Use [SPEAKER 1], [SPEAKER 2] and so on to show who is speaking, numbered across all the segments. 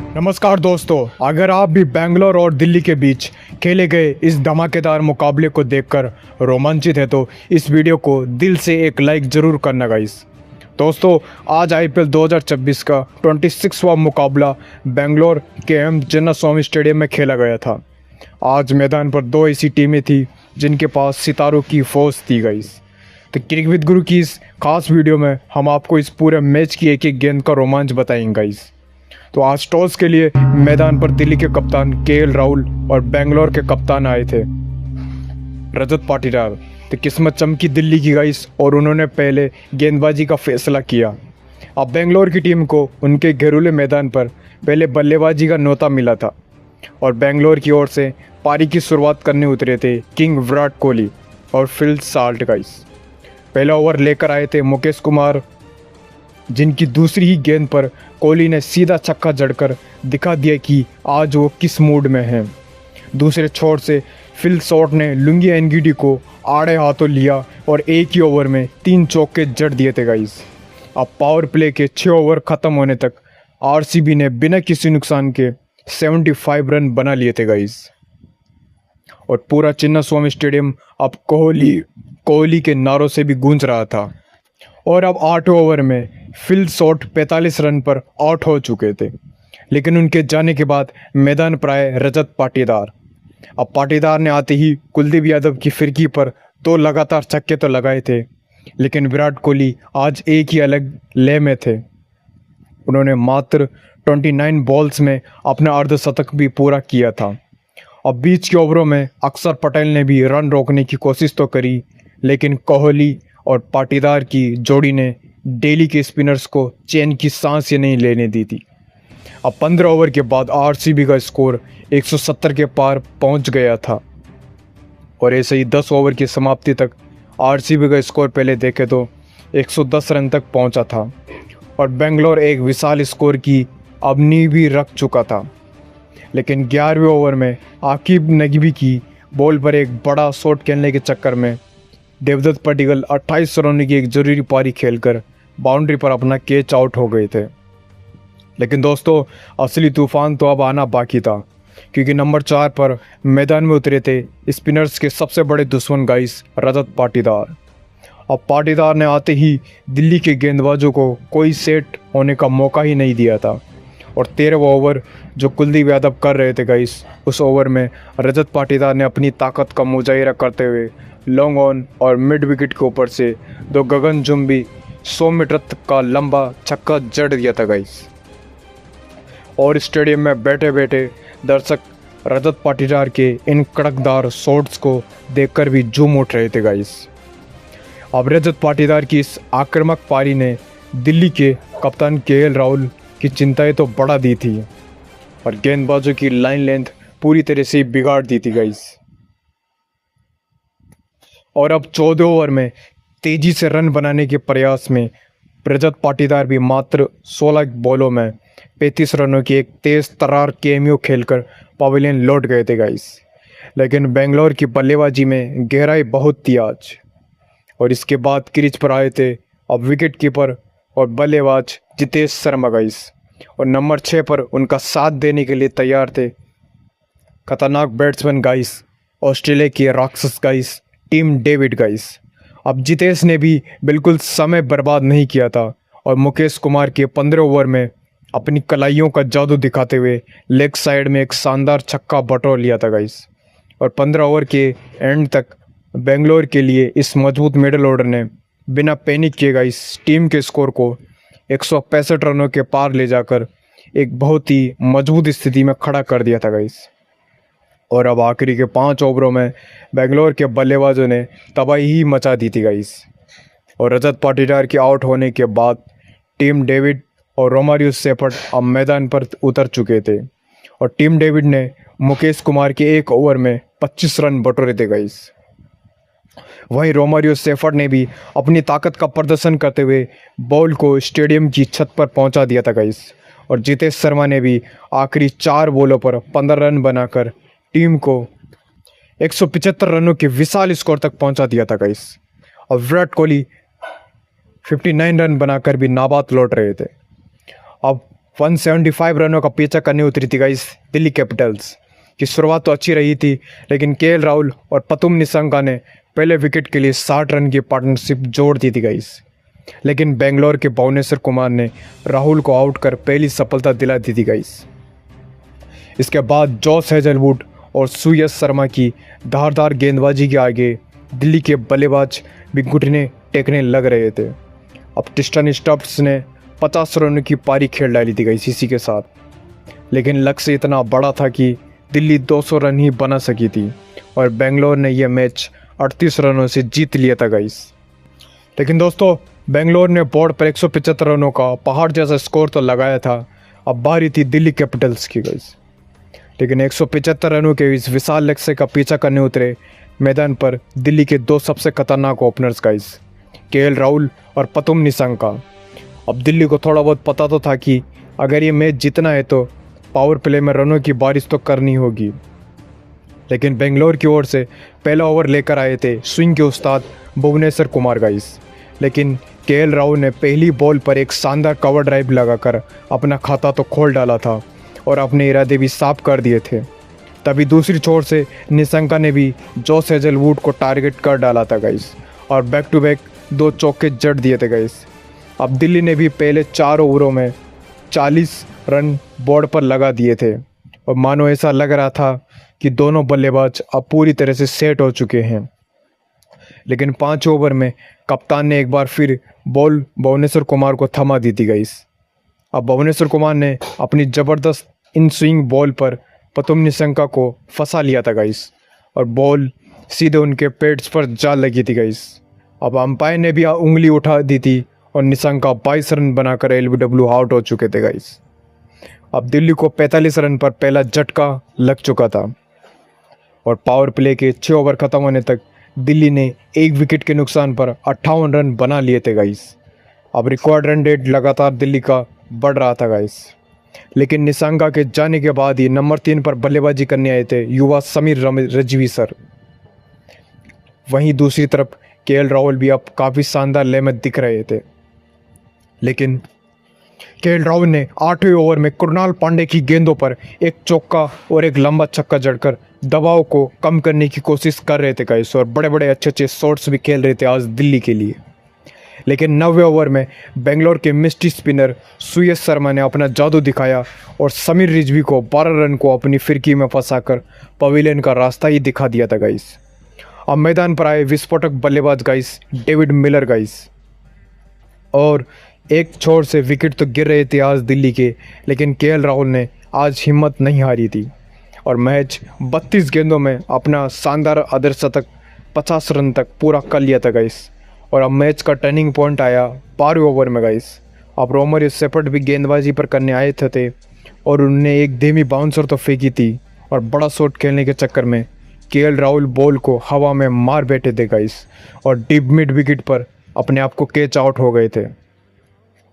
[SPEAKER 1] नमस्कार दोस्तों, अगर आप भी बेंगलोर और दिल्ली के बीच खेले गए इस धमाकेदार मुकाबले को देखकर रोमांचित है तो इस वीडियो को दिल से एक लाइक ज़रूर करना गाइस। दोस्तों, आज आईपीएल 2026 का 26वां मुकाबला बेंगलोर के एम चिन्नास्वामी स्टेडियम में खेला गया था। आज मैदान पर दो ऐसी टीमें थी जिनके पास सितारों की फौज थी गाइस। तो क्रिकेट विद गुरु की इस खास वीडियो में हम आपको इस पूरे मैच की एक एक गेंद का रोमांच बताएंगे गाइस। तो आज टॉस के लिए मैदान पर दिल्ली के कप्तान केएल राहुल और बेंगलोर के कप्तान आए थे रजत पाटीदार। तो किस्मत चमकी दिल्ली की गाइस और उन्होंने पहले गेंदबाजी का फैसला किया। अब बेंगलोर की टीम को उनके घरेलू मैदान पर पहले बल्लेबाजी का न्योता मिला था और बेंगलोर की ओर से पारी की शुरुआत करने उतरे थे किंग विराट कोहली और फिल साल्ट गाइस। पहला ओवर लेकर आए थे मुकेश कुमार, जिनकी दूसरी ही गेंद पर कोहली ने सीधा छक्का जड़कर दिखा दिया कि आज वो किस मूड में हैं। दूसरे छोर से फिल सॉल्ट ने लुंगी एनगीडी को आड़े हाथों लिया और एक ही ओवर में 3 चौके जड़ दिए थे गाइस। अब पावर प्ले के 6 ओवर ख़त्म होने तक आरसीबी ने बिना किसी नुकसान के 75 रन बना लिए थे गाइस और पूरा चिन्नास्वामी स्टेडियम अब कोहली के नारों से भी गूंज रहा था। और अब 8 ओवर में फिल सॉल्ट 45 रन पर आउट हो चुके थे, लेकिन उनके जाने के बाद मैदान पर आए रजत पाटीदार। अब पाटीदार ने आते ही कुलदीप यादव की फिरकी पर 2 लगातार छक्के तो लगाए थे, लेकिन विराट कोहली आज एक ही अलग लय में थे। उन्होंने मात्र 29 बॉल्स में अपना अर्धशतक भी पूरा किया था। अब बीच के ओवरों में अक्षर पटेल ने भी रन रोकने की कोशिश तो करी, लेकिन कोहली और पाटीदार की जोड़ी ने दिल्ली के स्पिनर्स को चैन की सांस ही नहीं लेने दी थी। अब 15 ओवर के बाद आरसीबी का स्कोर 170 के पार पहुंच गया था और ऐसे ही 10 ओवर की समाप्ति तक आरसीबी का स्कोर पहले देखे तो 110 रन तक पहुंचा था और बेंगलोर एक विशाल स्कोर की अब नींव भी रख चुका था। लेकिन 11वें ओवर में आकिब नकवी की बॉल पर एक बड़ा शॉट खेलने के चक्कर में देवदत्त पडिक्कल 28 रनों की एक जरूरी पारी खेलकर बाउंड्री पर अपना कैच आउट हो गए थे। लेकिन दोस्तों, असली तूफान तो अब आना बाकी था, क्योंकि नंबर 4 पर मैदान में उतरे थे स्पिनर्स के सबसे बड़े दुश्मन गाइस रजत पाटीदार। अब पाटीदार ने आते ही दिल्ली के गेंदबाजों को कोई सेट होने का मौका ही नहीं दिया था और 13वां ओवर जो कुलदीप यादव कर रहे थे गाइस, उस ओवर में रजत पाटीदार ने अपनी ताकत का मुजाहिरा करते हुए लॉन्ग ऑन और मिड विकेट के ऊपर से 2 गगनचुंबी 100 मीटर तक का लंबा छक्का जड़ दिया था गाइस। और स्टेडियम में बैठे बैठे दर्शक रजत पाटीदार के इन कड़कदार शॉट्स को देखकर भी झूम उठ रहे थे गाइस। अब रजत पाटीदार की इस आक्रामक पारी ने दिल्ली के कप्तान केएल राहुल की चिंताएं तो बढ़ा दी थी और गेंदबाजों की लाइन लेंथ पूरी तरह से बिगाड़ दी थी गाइस। और अब 14 ओवर में तेजी से रन बनाने के प्रयास में रजत पाटीदार भी मात्र 16 बॉलों में 35 रनों की एक तेज तर्रार कैमियो खेलकर पवेलियन लौट गए थे गाइस। लेकिन बेंगलोर की बल्लेबाजी में गहराई बहुत थी आज और इसके बाद क्रीज पर आए थे अब विकेट कीपर और बल्लेबाज जितेश शर्मा गाइस और नंबर 6 पर उनका साथ देने के लिए तैयार थे खतरनाक बैट्समैन गाइस, ऑस्ट्रेलिया के राक्षस गाइस टीम डेविड गाइस। अब जितेश ने भी बिल्कुल समय बर्बाद नहीं किया था और मुकेश कुमार के 15 ओवर में अपनी कलाइयों का जादू दिखाते हुए लेग साइड में एक शानदार छक्का बटोर लिया था गाइस। और 15 ओवर के एंड तक बेंगलोर के लिए इस मजबूत मिडल ऑर्डर ने बिना पैनिक किए गाइस टीम के स्कोर को 165 रनों के पार ले जाकर एक बहुत ही मजबूत स्थिति में खड़ा कर दिया था गाइस। और अब आखिरी के 5 ओवरों में बेंगलोर के बल्लेबाजों ने तबाही ही मचा दी थी गाइस और रजत पाटीदार के आउट होने के बाद टीम डेविड और रोमारियो सेफर्ड अब मैदान पर उतर चुके थे और टीम डेविड ने मुकेश कुमार के एक ओवर में 25 रन बटोरे थे गाइस। वहीं रोमारियो सेफर्ड ने भी अपनी ताकत का प्रदर्शन करते हुए बॉल को स्टेडियम की छत पर पहुंचा दिया था गाइस और जितेश शर्मा ने भी आखिरी 4 बॉलों पर 15 रन बनाकर टीम को 175 रनों के विशाल स्कोर तक पहुंचा दिया था गाइस। और विराट कोहली 59 रन बनाकर भी नाबाद लौट रहे थे। अब 175 रनों का पीछा करने उतरी थी गाइस दिल्ली कैपिटल्स की। शुरुआत तो अच्छी रही थी, लेकिन केएल राहुल और पतुम निसंगा ने पहले विकेट के लिए 60 रन की पार्टनरशिप जोड़ दी थी गाइस। लेकिन बेंगलोर के भुवनेश्वर कुमार ने राहुल को आउट कर पहली सफलता दिला दी थी गाइस। इसके बाद जॉस हेजलवुड और सुयश शर्मा की धारदार गेंदबाजी के आगे दिल्ली के बल्लेबाज भी घुटने टेकने लग रहे थे। अब टिस्टन स्टब्स ने 50 रनों की पारी खेल डाली थी गाइस इसी के साथ, लेकिन लक्ष्य इतना बड़ा था कि दिल्ली 200 रन ही बना सकी थी और बेंगलोर ने यह मैच 38 रनों से जीत लिया था गाइस। लेकिन दोस्तों, बेंगलोर ने बोर्ड पर 175 रनों का पहाड़ जैसा स्कोर तो लगाया था। अब बारी थी दिल्ली कैपिटल्स की गाइस। लेकिन 175 रनों के इस विशाल लक्ष्य का पीछा करने उतरे मैदान पर दिल्ली के दो सबसे खतरनाक ओपनर्स गाइस, केएल राहुल और पतुम निसंगा। अब दिल्ली को थोड़ा बहुत पता तो था कि अगर ये मैच जीतना है तो पावर प्ले में रनों की बारिश तो करनी होगी। लेकिन बेंगलोर की ओर से पहला ओवर लेकर आए थे स्विंग के उस्ताद भुवनेश्वर कुमार गाइस। लेकिन केएल राहुल ने पहली बॉल पर एक शानदार कवर ड्राइव लगाकर अपना खाता तो खोल डाला था और अपने इरादे भी साफ कर दिए थे। तभी दूसरी छोर से निसंगा ने भी जॉस हेजलवुड को टारगेट कर डाला था गाइस और बैक टू बैक 2 चौके जड़ दिए थे गाइस। अब दिल्ली ने भी पहले 4 ओवरों में 40 रन बोर्ड पर लगा दिए थे और मानो ऐसा लग रहा था कि दोनों बल्लेबाज अब पूरी तरह से सेट हो चुके हैं। लेकिन 5 ओवर में कप्तान ने एक बार फिर बॉल भुवनेश्वर कुमार को थमा दी थी गाइस। अब भुवनेश्वर कुमार ने अपनी ज़बरदस्त इन स्विंग बॉल पर पतुम निसंगा को फंसा लिया था गाइस और बॉल सीधे उनके पेट्स पर जा लगी थी गाइस। अब अंपायर ने भी उंगली उठा दी थी और निसंगा 22 रन बनाकर एलबीडब्ल्यू आउट हो चुके थे गाइस। अब दिल्ली को 45 रन पर पहला झटका लग चुका था और पावर प्ले के 6 ओवर खत्म होने तक दिल्ली ने 1 विकेट के नुकसान पर 58 रन बना लिए थे गाइस। अब रिकॉर्ड रन रेट लगातार दिल्ली का बढ़ रहा था गाइस। लेकिन निसंगा के जाने के बाद ही नंबर 3 पर बल्लेबाजी करने आए थे युवा समीर रजवी सर। वहीं दूसरी तरफ केएल राहुल भी अब काफ़ी शानदार लय में दिख रहे थे। लेकिन केएल राहुल ने 8वें ओवर में कृणाल पांडे की गेंदों पर एक चौका और एक लंबा छक्का जड़कर दबाव को कम करने की कोशिश कर रहे थे गाइस और बड़े बड़े अच्छे शॉट्स भी खेल रहे थे आज दिल्ली के लिए। लेकिन 9वें ओवर में बेंगलोर के मिस्ट्री स्पिनर सुयश शर्मा ने अपना जादू दिखाया और समीर रिजवी को 12 रन को अपनी फिरकी में फंसाकर पवेलियन का रास्ता ही दिखा दिया था गाइस। अब मैदान पर आए विस्फोटक बल्लेबाज गाइस डेविड मिलर गाइस और एक छोर से विकेट तो गिर रहे थे आज दिल्ली के, लेकिन केएल राहुल ने आज हिम्मत नहीं हारी थी और मैच 32 गेंदों में अपना शानदार अर्धशतक 50 रन तक पूरा कर लिया था गाइस। और अब मैच का टर्निंग पॉइंट आया 12वें ओवर में गाइस। अब रोमरियो शेफर्ड भी गेंदबाजी पर करने आए थे और उन्होंने एक धीमी बाउंसर तो फेंकी थी और बड़ा शॉट खेलने के चक्कर में केएल राहुल बॉल को हवा में मार बैठे थे गाइस और डीप मिड विकेट पर अपने आप को कैच आउट हो गए थे।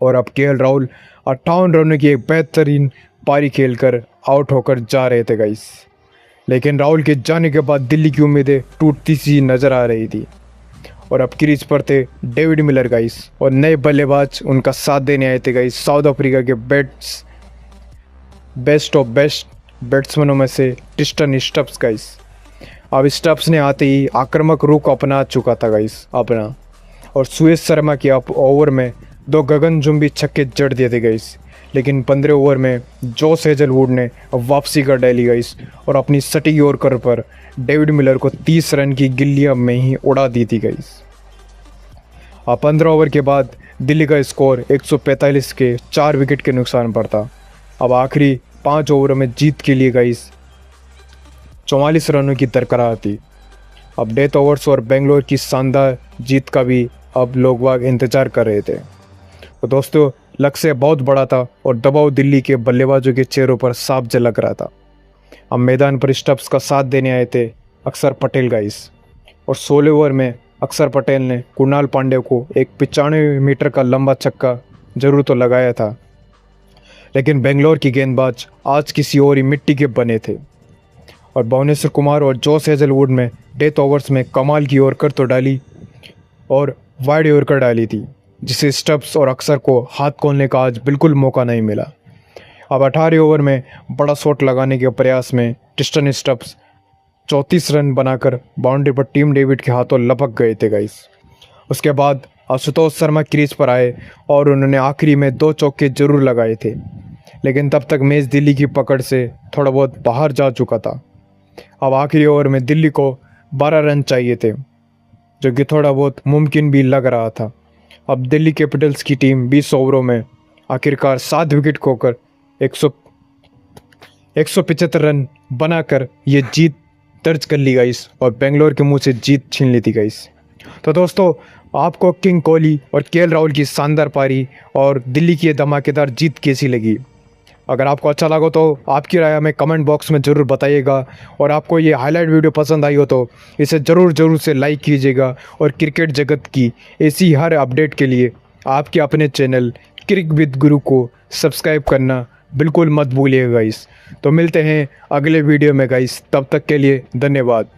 [SPEAKER 1] और अब केएल राहुल 58 रनों की एक बेहतरीन पारी खेलकर आउट होकर जा रहे थे गाइस। लेकिन राहुल के जाने के बाद दिल्ली की उम्मीदें टूटती सी नज़र आ रही थी और अब क्रीज पर थे डेविड मिलर गाइस और नए बल्लेबाज उनका साथ देने आए थे गाइस साउथ अफ्रीका के बेस्ट ऑफ बेस्ट बैट्समैनों में से टिस्टन स्टब्स गाइस। अब स्टब्स ने आते ही आक्रामक रुख अपना चुका था गाइस अपना और सुयश शर्मा के ओवर में 2 गगनचुंबी छक्के जड़ दिए थे गाइस। लेकिन 15 ओवर में जॉस हेजलवुड ने वापसी कर डाली गाइस और अपनी सटी यॉर्कर पर डेविड मिलर को 30 रन की गिल्लियां में ही उड़ा दी थी गाइस। अब 15 ओवर के बाद दिल्ली का स्कोर 145 के 4 विकेट के नुकसान पर था। अब आखिरी 5 ओवरों में जीत के लिए गाइस 44 रनों की दरकरार थी। अब डेथ ओवर्स और बेंगलोर की शानदार जीत का भी अब लोग वाग इंतज़ार कर रहे थे। तो दोस्तों, लक्ष्य बहुत बड़ा था और दबाव दिल्ली के बल्लेबाजों के चेहरों पर साफ झलक रहा था। अब मैदान पर स्टब्स का साथ देने आए थे अक्षर पटेल गाइस और 16 ओवर में अक्षर पटेल ने कृणाल पांडे को एक 95 मीटर का लंबा छक्का जरूर तो लगाया था। लेकिन बेंगलोर की गेंदबाज आज किसी और ही मिट्टी के बने थे और भुवनेश्वर कुमार और जॉस हेजलवुड में डेथ ओवर्स में कमाल की यॉर्कर तो डाली और वाइड यॉर्कर डाली थी, जिसे स्टब्स और अक्षर को हाथ खोलने का आज बिल्कुल मौका नहीं मिला। अब 18 ओवर में बड़ा शॉट लगाने के प्रयास में टिस्टन स्टब्स 34 रन बनाकर बाउंड्री पर टीम डेविड के हाथों लपक गए थे गाइस। उसके बाद आशुतोष शर्मा क्रीज पर आए और उन्होंने आखिरी में 2 चौके जरूर लगाए थे, लेकिन तब तक मैच दिल्ली की पकड़ से थोड़ा बहुत बाहर जा चुका था। अब आखिरी ओवर में दिल्ली को 12 रन चाहिए थे, जो कि थोड़ा बहुत मुमकिन भी लग रहा था। अब दिल्ली कैपिटल्स की टीम 20 ओवरों में आखिरकार 7 विकेट खोकर 175 रन बनाकर ये जीत दर्ज कर ली गाइस और बेंगलोर के मुंह से जीत छीन ली थी गाइस। तो दोस्तों, आपको किंग कोहली और केएल राहुल की शानदार पारी और दिल्ली की ये धमाकेदार जीत कैसी लगी? अगर आपको अच्छा लगा तो आपकी राय हमें कमेंट बॉक्स में ज़रूर बताइएगा, और आपको ये हाईलाइट वीडियो पसंद आई हो तो इसे ज़रूर से लाइक कीजिएगा। और क्रिकेट जगत की ऐसी हर अपडेट के लिए आपके अपने चैनल क्रिक विद गुरु को सब्सक्राइब करना बिल्कुल मत भूलिएगा गाइस। तो मिलते हैं अगले वीडियो में गाइस, तब तक के लिए धन्यवाद।